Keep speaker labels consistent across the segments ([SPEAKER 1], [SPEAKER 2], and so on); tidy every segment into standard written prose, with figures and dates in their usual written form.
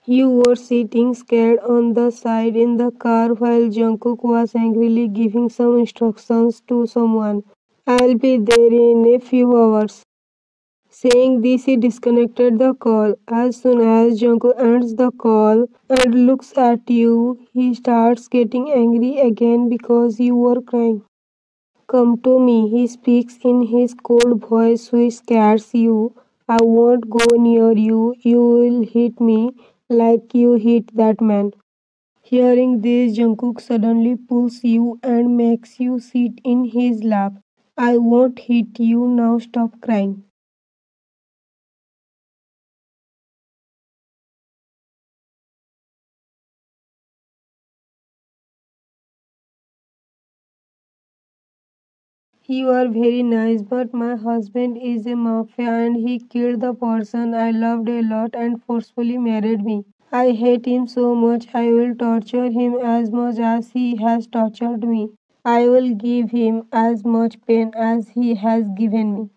[SPEAKER 1] You were sitting scared on the side in the car while Jungkook was angrily giving some instructions to someone. I'll be there in a few hours. Saying this, he disconnected the call. As soon as Jungkook ends the call and looks at you, he starts getting angry again because you were crying. Come to me, he speaks in his cold voice which scares you. I won't go near you. You will hit me like you hit that man. Hearing this, Jungkook suddenly pulls you and makes you sit in his lap. I won't hit you now, stop crying. You are very nice, but my husband is a mafia and he killed the person I loved a lot and forcefully married me. I hate him so much I will torture him as much as he has tortured me. I will give him as much pain as he has given me.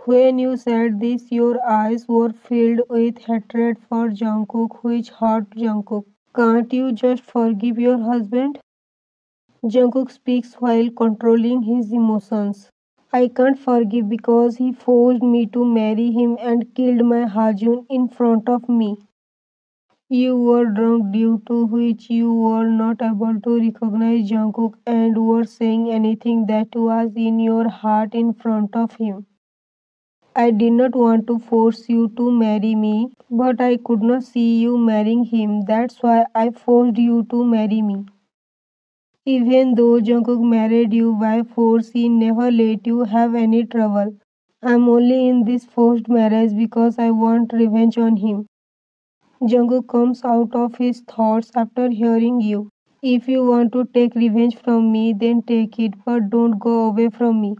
[SPEAKER 1] When you said this, your eyes were filled with hatred for Jungkook, which hurt Jungkook. Can't you just forgive your husband? Jungkook speaks while controlling his emotions. I can't forgive because he forced me to marry him and killed my Hajun in front of me. You were drunk due to which you were not able to recognize Jungkook and were saying anything that was in your heart in front of him. I did not want to force you to marry me, but I could not see you marrying him. That's why I forced you to marry me. Even though Jungkook married you by force, he never let you have any trouble. I'm only in this forced marriage because I want revenge on him. Jungkook comes out of his thoughts after hearing you. If you want to take revenge from me, then take it, but don't go away from me.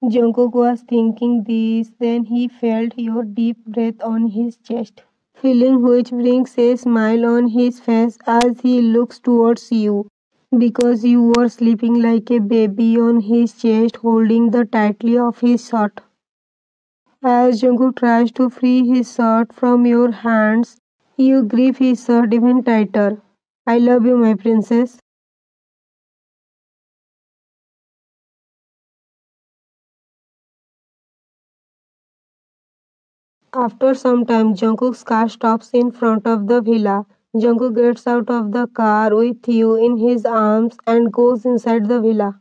[SPEAKER 1] Jungkook was thinking this, then he felt your deep breath on his chest, feeling which brings a smile on his face as he looks towards you, because you were sleeping like a baby on his chest, holding the tightly of his shirt. As Jungkook tries to free his shirt from your hands, you grip his shirt even tighter. I love you, my princess. After some time, Jungkook's car stops in front of the villa. Jungkook gets out of the car with you in his arms and goes inside the villa.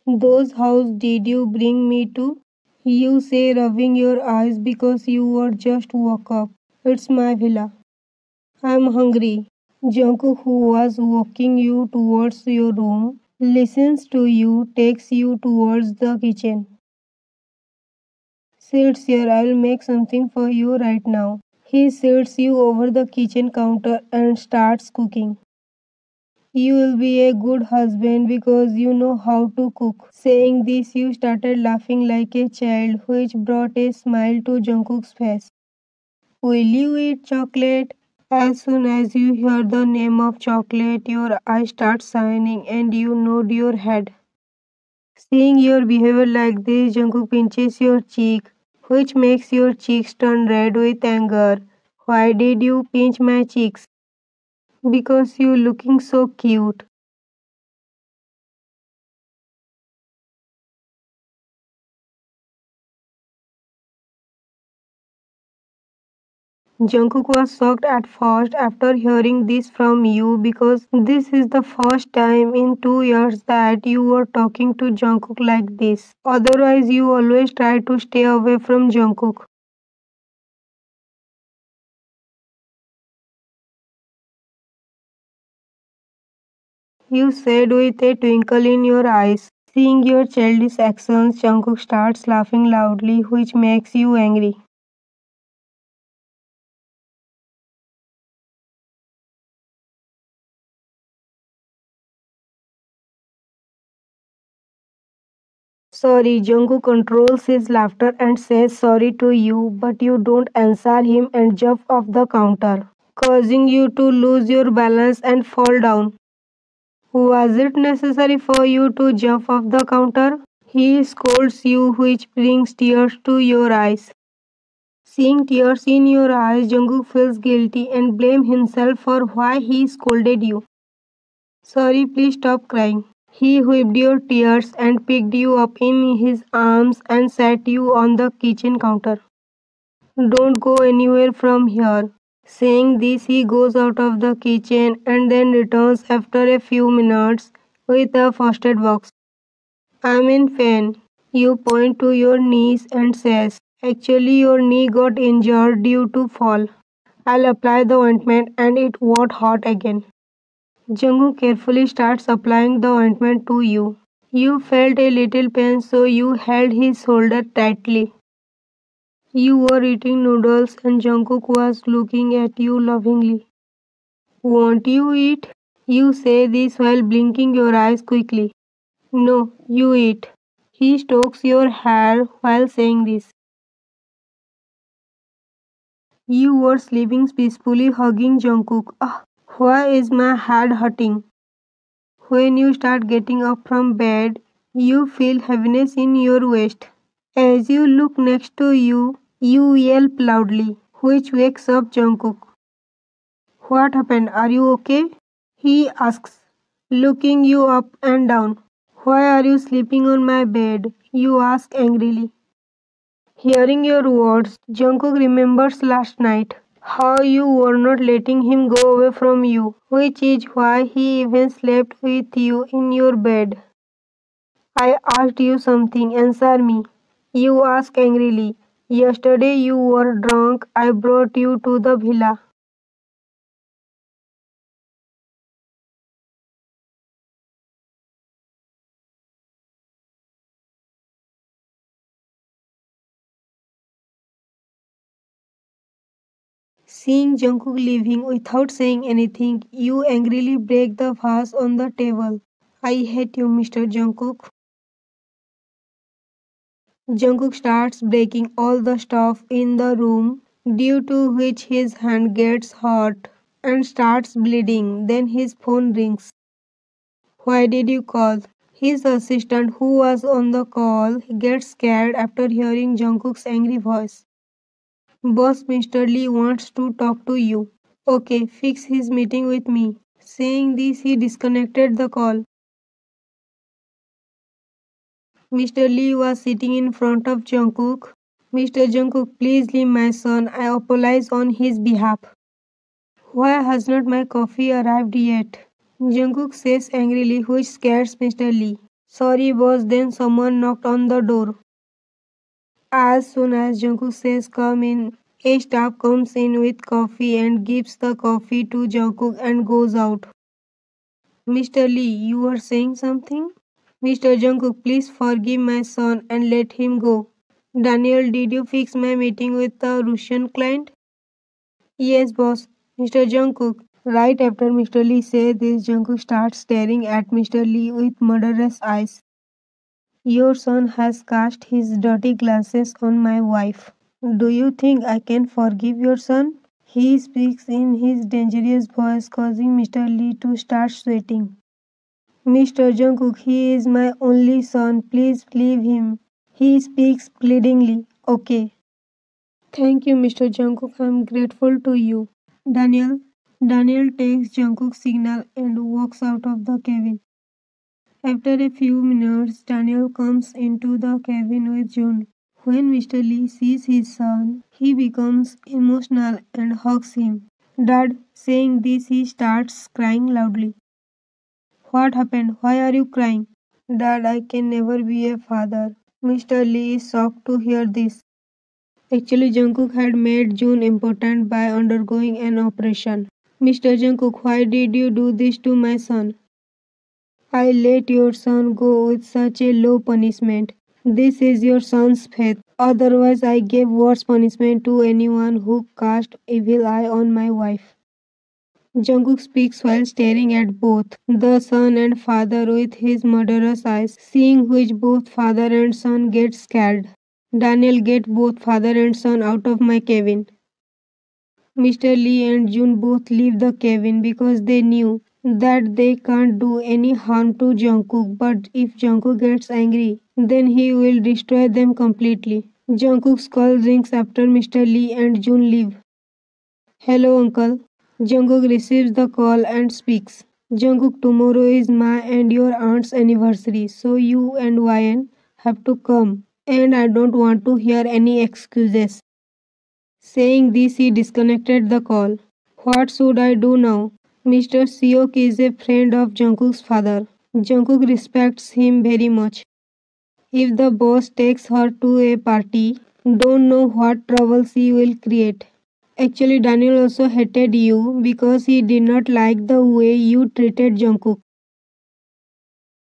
[SPEAKER 1] Those house did you bring me to? You say rubbing your eyes because you were just woke up. It's my villa. I'm hungry. Jungkook, who was walking you towards your room, listens to you, takes you towards the kitchen. Sits here, I'll make something for you right now. He sits you over the kitchen counter and starts cooking. You will be a good husband because you know how to cook. Saying this, you started laughing like a child, which brought a smile to Jungkook's face. Will you eat chocolate? As soon as you hear the name of chocolate, your eyes start shining and you nod your head. Seeing your behavior like this, Jungkook pinches your cheek, which makes your cheeks turn red with anger. Why did you pinch my cheeks? Because you looking so cute. Jungkook was shocked at first after hearing this from you because this is the first time in 2 years that you were talking to Jungkook like this. Otherwise, you always try to stay away from Jungkook. You said with a twinkle in your eyes. Seeing your childish actions, Jungkook starts laughing loudly, which makes you angry. Sorry, Jungkook controls his laughter and says sorry to you, but you don't answer him and jump off the counter, causing you to lose your balance and fall down. Was it necessary for you to jump off the counter? He scolds you, which brings tears to your eyes. Seeing tears in your eyes, Jungkook feels guilty and blames himself for why he scolded you. Sorry, please stop crying. He wiped your tears and picked you up in his arms and sat you on the kitchen counter. Don't go anywhere from here. Saying this, he goes out of the kitchen and then returns after a few minutes with a first aid box. I'm in pain. You point to your knees and says, actually your knee got injured due to fall. I'll apply the ointment and it won't hurt again. Jungkook carefully starts applying the ointment to you. You felt a little pain so you held his shoulder tightly. You were eating noodles and Jungkook was looking at you lovingly. Won't you eat? You say this while blinking your eyes quickly. No, you eat. He strokes your hair while saying this. You were sleeping peacefully hugging Jungkook. Ah, why is my head hurting? When you start getting up from bed, you feel heaviness in your waist. As you look next to you, you yelp loudly, which wakes up Jungkook. What happened? Are you okay? He asks, looking you up and down. Why are you sleeping on my bed? You ask angrily. Hearing your words, Jungkook remembers last night, how you were not letting him go away from you, which is why he even slept with you in your bed. I asked you something, answer me. You ask angrily. Yesterday you were drunk, I brought you to the villa. Seeing Jungkook leaving without saying anything, you angrily break the vase on the table. I hate you, Mr. Jungkook. Jungkook starts breaking all the stuff in the room, due to which his hand gets hurt and starts bleeding. Then his phone rings. Why did you call? His assistant, who was on the call, gets scared after hearing Jungkook's angry voice. Boss, Mr. Lee wants to talk to you. Okay, fix his meeting with me. Saying this, he disconnected the call. Mr. Lee was sitting in front of Jungkook. Mr. Jungkook, please leave my son. I apologize on his behalf. Why has not my coffee arrived yet? Jungkook says angrily, which scares Mr. Lee. Sorry boss, then someone knocked on the door. As soon as Jungkook says come in, a staff comes in with coffee and gives the coffee to Jungkook and goes out. Mr. Lee, you were saying something? Mr. Jungkook, please forgive my son and let him go. Daniel, did you fix my meeting with the Russian client? Yes, boss. Mr. Jungkook. Right after Mr. Lee says this, Jungkook starts staring at Mr. Lee with murderous eyes. Your son has cast his dirty glasses on my wife. Do you think I can forgive your son? He speaks in his dangerous voice, causing Mr. Lee to start sweating. Mr. Jungkook, he is my only son. Please leave him. He speaks pleadingly. Okay. Thank you, Mr. Jungkook. I am grateful to you. Daniel. Daniel takes Jungkook's signal and walks out of the cabin. After a few minutes, Daniel comes into the cabin with June. When Mr. Lee sees his son, he becomes emotional and hugs him. Dad, saying this, he starts crying loudly. What happened? Why are you crying? Dad, I can never be a father. Mr. Lee is shocked to hear this. Actually, Jungkook had made June important by undergoing an operation. Mr. Jungkook, why did you do this to my son? I let your son go with such a low punishment. This is your son's fate. Otherwise, I gave worse punishment to anyone who cast evil eye on my wife. Jungkook speaks while staring at both the son and father with his murderous eyes, seeing which both father and son get scared. Daniel, get both father and son out of my cabin. Mr. Lee and June both leave the cabin because they knew that they can't do any harm to Jungkook, but if Jungkook gets angry, then he will destroy them completely. Jungkook's call rings after Mr. Lee and Jun leave. Hello, uncle. Jungkook receives the call and speaks. Jungkook, tomorrow is my and your aunt's anniversary, so you and Ryan have to come. And I don't want to hear any excuses. Saying this, he disconnected the call. What should I do now? Mr. Seok is a friend of Jungkook's father. Jungkook respects him very much. If the boss takes her to a party, don't know what trouble she will create. Actually, Daniel also hated you because he did not like the way you treated Jungkook.